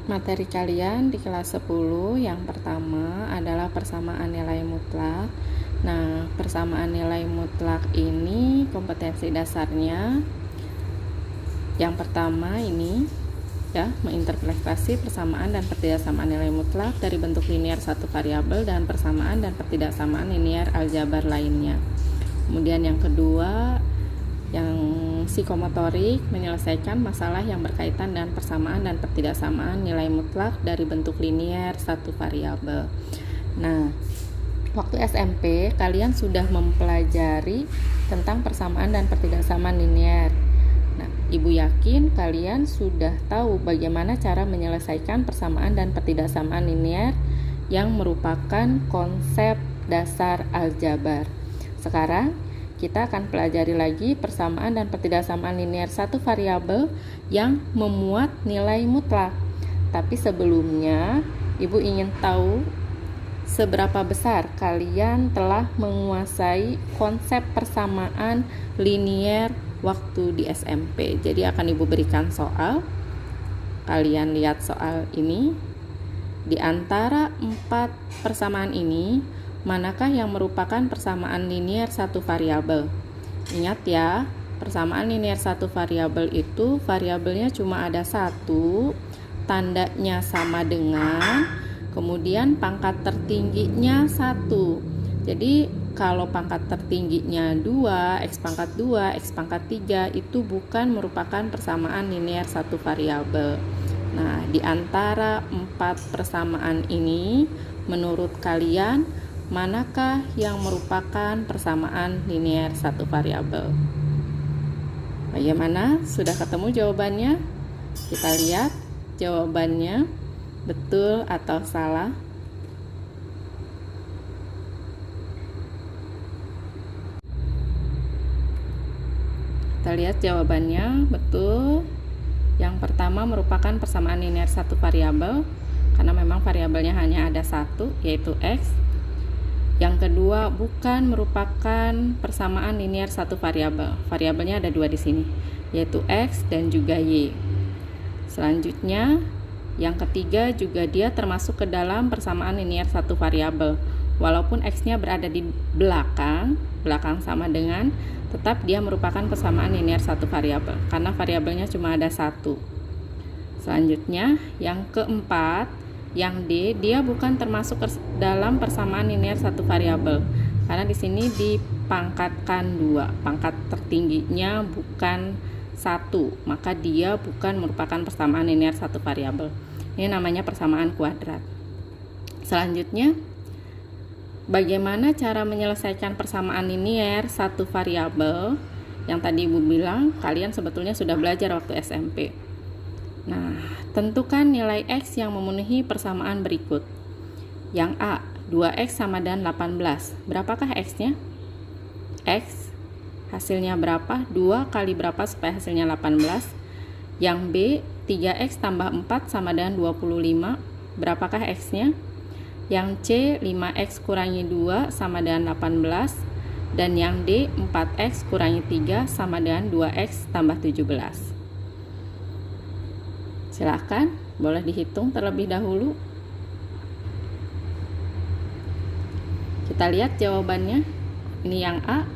Materi kalian di kelas 10 yang pertama adalah persamaan nilai mutlak. Nah, persamaan nilai mutlak ini kompetensi dasarnya yang pertama ini ya, menginterpretasi persamaan dan pertidaksamaan nilai mutlak dari bentuk linear satu variabel dan persamaan dan pertidaksamaan linear aljabar lainnya. Kemudian yang kedua, yang psikomotorik, menyelesaikan masalah yang berkaitan dengan persamaan dan pertidaksamaan nilai mutlak dari bentuk linear satu variabel. Nah, waktu SMP kalian sudah mempelajari tentang persamaan dan pertidaksamaan linear. Nah, Ibu yakin kalian sudah tahu bagaimana cara menyelesaikan persamaan dan pertidaksamaan linear yang merupakan konsep dasar aljabar. Sekarang kita akan pelajari lagi persamaan dan pertidaksamaan linear satu variabel yang memuat nilai mutlak. Tapi sebelumnya, Ibu ingin tahu seberapa besar kalian telah menguasai konsep persamaan linear waktu di SMP. Jadi akan Ibu berikan soal. Kalian lihat soal ini. Di antara 4 persamaan ini, manakah yang merupakan persamaan linear satu variabel? Ingat ya, persamaan linear satu variabel itu variabelnya cuma ada satu, tandanya sama dengan, kemudian pangkat tertingginya 1. Jadi kalau pangkat tertingginya 2, X pangkat 2, X pangkat 3 itu bukan merupakan persamaan linear satu variabel. Nah, di antara 4 persamaan ini, menurut kalian manakah yang merupakan persamaan linear satu variabel? Bagaimana? Sudah ketemu jawabannya? Kita lihat jawabannya betul atau salah. Kita lihat jawabannya betul. Yang pertama merupakan persamaan linear satu variabel karena memang variabelnya hanya ada satu, yaitu X. Yang kedua, bukan merupakan persamaan linear satu variabel. Variabelnya ada 2 di sini, yaitu X dan juga Y. Selanjutnya, yang ketiga juga dia termasuk ke dalam persamaan linear satu variabel. Walaupun X-nya berada di belakang sama dengan, tetap dia merupakan persamaan linear satu variabel karena variabelnya cuma ada satu. Selanjutnya, yang keempat, yang D, dia bukan termasuk ke dalam persamaan linear satu variabel karena di sini dipangkatkan 2, pangkat tertingginya bukan 1, maka dia bukan merupakan persamaan linear satu variabel. Ini namanya persamaan kuadrat. Selanjutnya, bagaimana cara menyelesaikan persamaan linear satu variabel? Yang tadi Ibu bilang kalian sebetulnya sudah belajar waktu SMP. Nah, tentukan nilai X yang memenuhi persamaan berikut. Yang A, 2X sama dengan 18. Berapakah X-nya? X hasilnya berapa? 2 kali berapa supaya hasilnya 18? Yang B, 3X tambah 4 sama dengan 25. Berapakah X-nya? Yang C, 5X kurangi 2 sama dengan 18. Dan yang D, 4X kurangi 3 sama dengan 2X tambah 17. Silahkan, boleh dihitung terlebih dahulu. Kita lihat jawabannya. Ini yang A,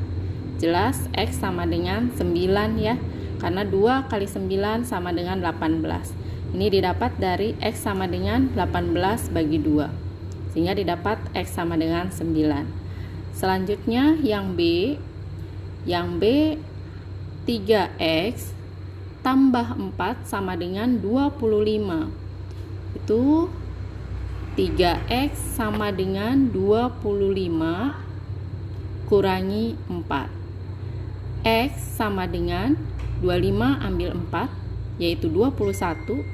jelas X sama dengan 9 ya, karena 2 kali 9 sama dengan 18. Ini didapat dari X sama dengan 18 bagi 2, sehingga didapat X sama dengan 9. Selanjutnya yang B, 3X tambah 4 sama dengan 25. Itu 3X sama dengan 25 kurangi 4. X sama dengan 25 ambil 4, yaitu 21.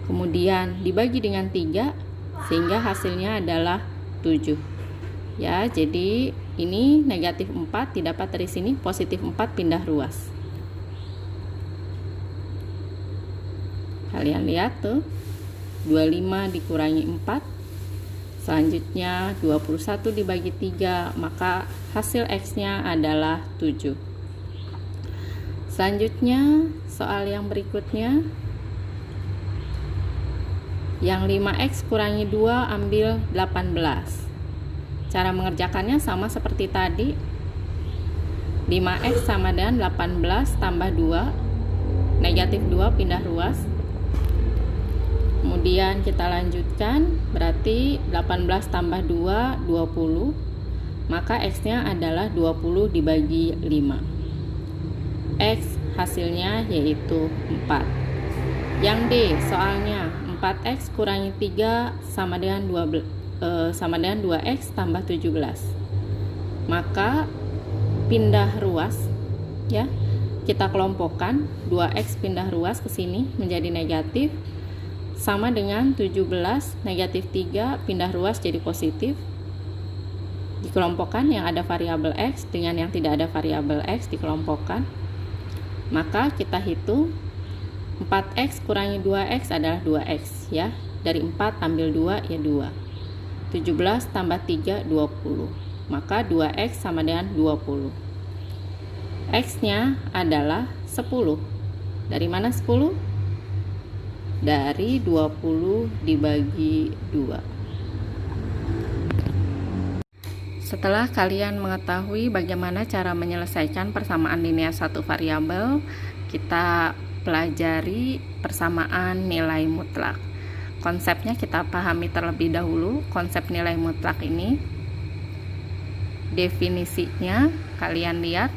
Kemudian dibagi dengan 3, sehingga hasilnya adalah 7. Ya, jadi ini negatif 4 didapat dari sini, positif 4 pindah ruas. Kalian lihat tuh, 25 dikurangi 4, selanjutnya 21 dibagi 3, maka hasil X-nya adalah 7. Selanjutnya, soal yang berikutnya, Yang 5x kurangi 2 ambil 18. Cara mengerjakannya sama seperti tadi. 5x sama dengan 18 tambah 2, negatif 2 pindah ruas. Kemudian kita lanjutkan, berarti 18 tambah 2, 20. Maka x-nya adalah 20 dibagi 5. X hasilnya yaitu 4. Yang D soalnya 4x kurangi 3 sama dengan 2x tambah 17. Maka pindah ruas ya. Kita kelompokkan 2x pindah ruas ke sini menjadi negatif sama dengan 17 negatif 3 pindah ruas jadi positif. Dikelompokkan yang ada variabel x dengan yang tidak ada variabel x dikelompokkan. Maka kita hitung 4x kurangi 2x adalah 2x ya. Dari 4 ambil 2 ya 2. 17 tambah 3 20. Maka 2x sama dengan 20. X-nya adalah 10. Dari mana 10? Dari 20 dibagi 2. Setelah kalian mengetahui bagaimana cara menyelesaikan persamaan linear satu variabel, kita pelajari persamaan nilai mutlak. Konsepnya kita pahami terlebih dahulu. Konsep nilai mutlak ini, definisinya kalian lihat.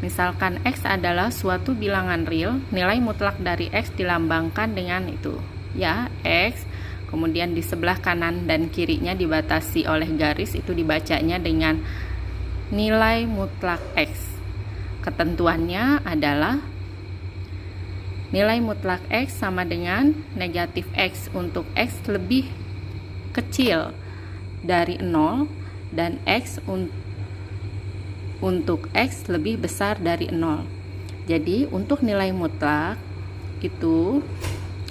Misalkan x adalah suatu bilangan real, nilai mutlak dari x dilambangkan dengan itu ya, x. Kemudian di sebelah kanan dan kirinya dibatasi oleh garis, itu dibacanya dengan nilai mutlak x. Ketentuannya adalah nilai mutlak x sama dengan negatif x untuk x lebih kecil dari 0 dan x untuk x lebih besar dari 0. Jadi untuk nilai mutlak itu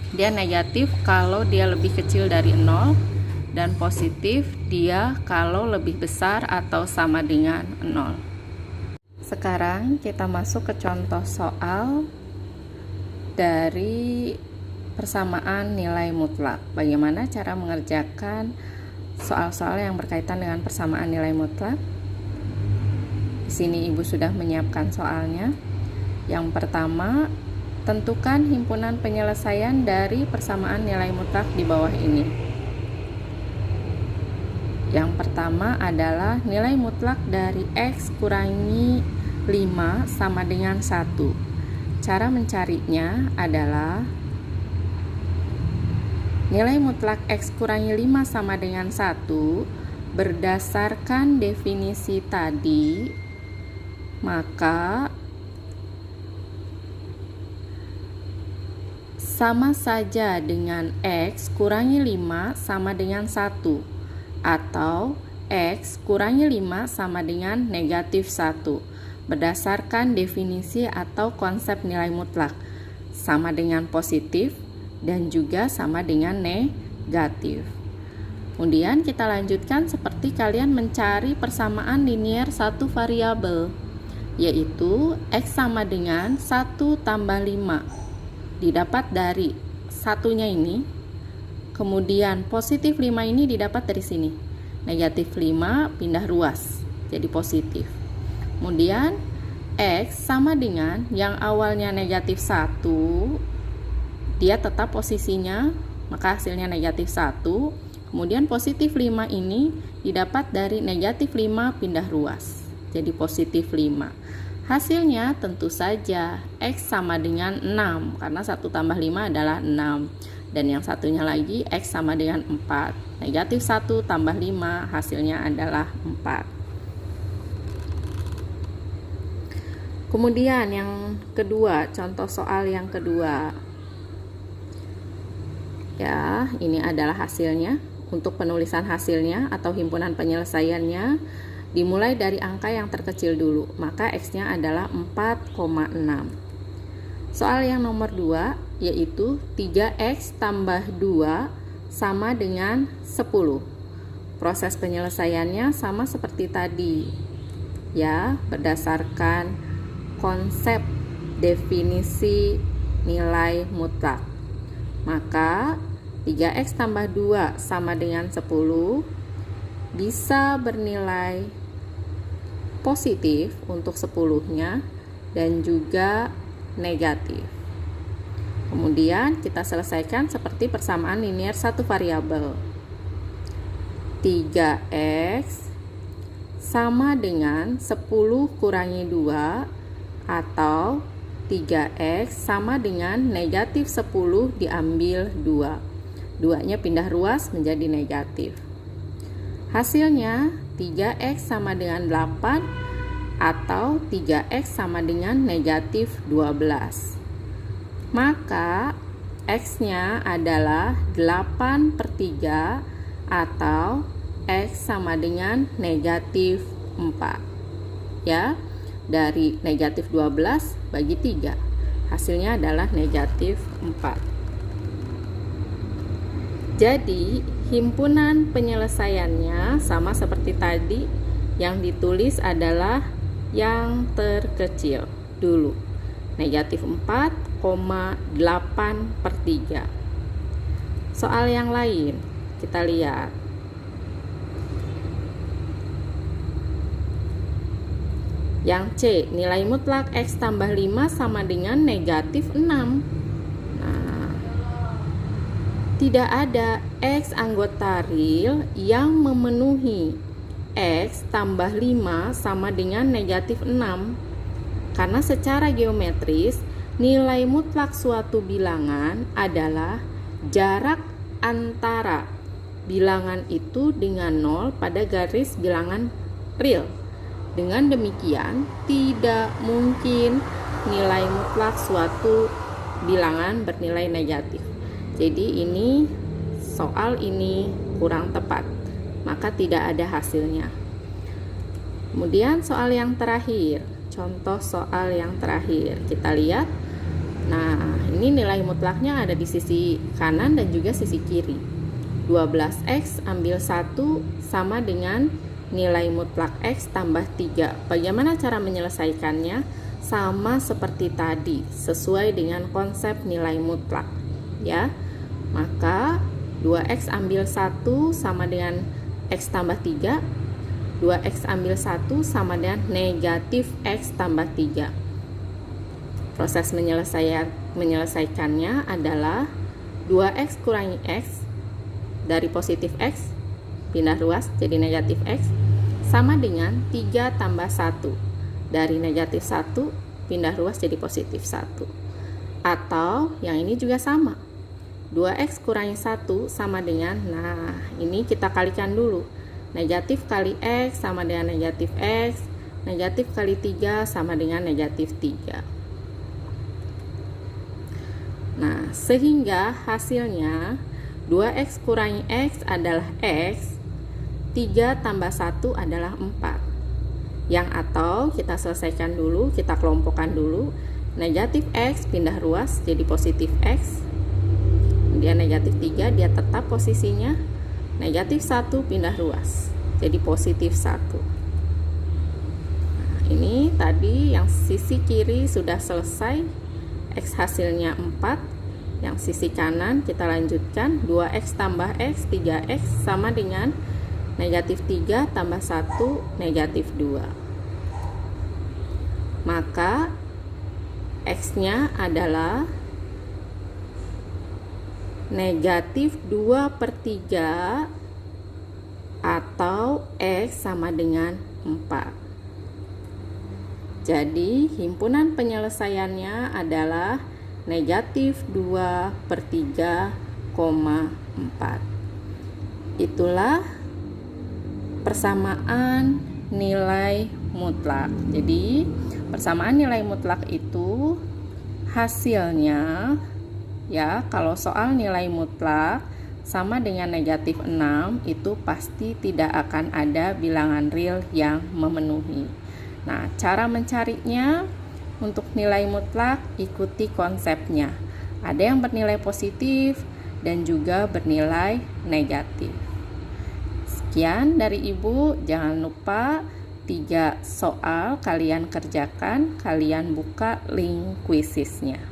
dia negatif kalau dia lebih kecil dari 0 dan positif dia kalau lebih besar atau sama dengan 0. Sekarang kita masuk ke contoh soal dari persamaan nilai mutlak. Bagaimana cara mengerjakan soal-soal yang berkaitan dengan persamaan nilai mutlak? Di sini Ibu sudah menyiapkan soalnya. Yang pertama, tentukan himpunan penyelesaian dari persamaan nilai mutlak di bawah ini. Yang pertama adalah nilai mutlak dari x kurangi 5 sama dengan 1. Cara mencarinya adalah nilai mutlak x kurangi 5 sama dengan 1 berdasarkan definisi tadi, maka sama saja dengan x kurangi 5 sama dengan 1 atau x kurangi 5 sama dengan negatif 1 berdasarkan definisi atau konsep nilai mutlak, sama dengan positif dan juga sama dengan negatif. Kemudian kita lanjutkan seperti kalian mencari persamaan linear satu variabel, yaitu x sama dengan 1 tambah 5 didapat dari satunya ini, kemudian positif 5 ini didapat dari sini, negatif 5 pindah ruas jadi positif. Kemudian x sama dengan yang awalnya negatif 1, dia tetap posisinya, maka hasilnya negatif 1. Kemudian positif 5 ini didapat dari negatif 5 pindah ruas jadi positif 5. Hasilnya tentu saja x sama dengan 6 karena 1 tambah 5 adalah 6. Dan yang satunya lagi x sama dengan 4. Negatif 1 tambah 5 hasilnya adalah 4. Kemudian yang kedua, contoh soal yang kedua. Ya, ini adalah hasilnya. Untuk penulisan hasilnya atau himpunan penyelesaiannya dimulai dari angka yang terkecil dulu, maka x-nya adalah 4,6. Soal yang nomor 2 yaitu 3x tambah 2 sama dengan 10. Proses penyelesaiannya sama seperti tadi ya, berdasarkan konsep definisi nilai mutlak. Maka 3x tambah 2 sama dengan 10 bisa bernilai positif untuk 10-nya dan juga negatif. Kemudian kita selesaikan seperti persamaan linear satu variabel. 3x sama dengan 10 kurangi 2 atau 3x sama dengan negatif 10 diambil 2. 2-nya pindah ruas menjadi negatif. Hasilnya 3x sama dengan 8 atau 3x sama dengan negatif 12. Maka x-nya adalah 8/3 atau x sama dengan negatif 4. Ya, dari negatif 12 bagi 3. Hasilnya adalah negatif 4. Jadi, himpunan penyelesaiannya sama seperti tadi. Yang ditulis adalah yang terkecil dulu. Negatif 4,8/3. Soal yang lain, kita lihat. Yang C, nilai mutlak x tambah 5 sama dengan negatif 6. Nah, tidak ada x anggota real yang memenuhi x tambah 5 sama dengan negatif 6. Karena secara geometris, nilai mutlak suatu bilangan adalah jarak antara bilangan itu dengan 0 pada garis bilangan real. Dengan demikian, tidak mungkin nilai mutlak suatu bilangan bernilai negatif. Jadi soal ini kurang tepat, maka tidak ada hasilnya. Kemudian soal yang terakhir, contoh soal yang terakhir, kita lihat. Nah, ini nilai mutlaknya ada di sisi kanan dan juga sisi kiri. 12x ambil 1 sama dengan nilai mutlak x tambah 3. Bagaimana cara menyelesaikannya? Sama seperti tadi, sesuai dengan konsep nilai mutlak. Ya, maka 2x ambil 1 sama dengan x tambah 3. 2x ambil 1 sama dengan negatif x tambah 3. Proses menyelesaikannya adalah 2x kurangi x, dari positif x pindah ruas jadi negatif x, sama dengan 3 tambah 1, dari negatif 1 pindah ruas jadi positif 1. Atau yang ini juga sama, 2x kurangi 1 sama dengan, nah ini kita kalikan dulu, negatif kali x sama dengan negatif x, negatif kali 3 sama dengan negatif 3. Nah, sehingga hasilnya 2x kurangi x adalah x, 3 tambah 1 adalah 4. Yang atau kita selesaikan dulu, kita kelompokkan dulu. Negatif x pindah ruas jadi positif x. Kemudian negatif 3 dia tetap posisinya. Negatif 1 pindah ruas jadi positif 1. Nah, ini tadi yang sisi kiri sudah selesai. X hasilnya 4. Yang sisi kanan kita lanjutkan, 2x tambah x, 3x sama dengan negatif 3 tambah 1 negatif 2. Maka x-nya adalah negatif 2/3 atau x sama dengan 4. Jadi, himpunan penyelesaiannya adalah negatif 2/3,4. Itulah persamaan nilai mutlak. Jadi, persamaan nilai mutlak itu hasilnya, ya, kalau soal nilai mutlak sama dengan negatif 6, itu pasti tidak akan ada bilangan real yang memenuhi. Nah, cara mencarinya untuk nilai mutlak ikuti konsepnya. Ada yang bernilai positif dan juga bernilai negatif. Sekian dari Ibu, jangan lupa 3 soal kalian kerjakan, kalian buka link kuisisnya.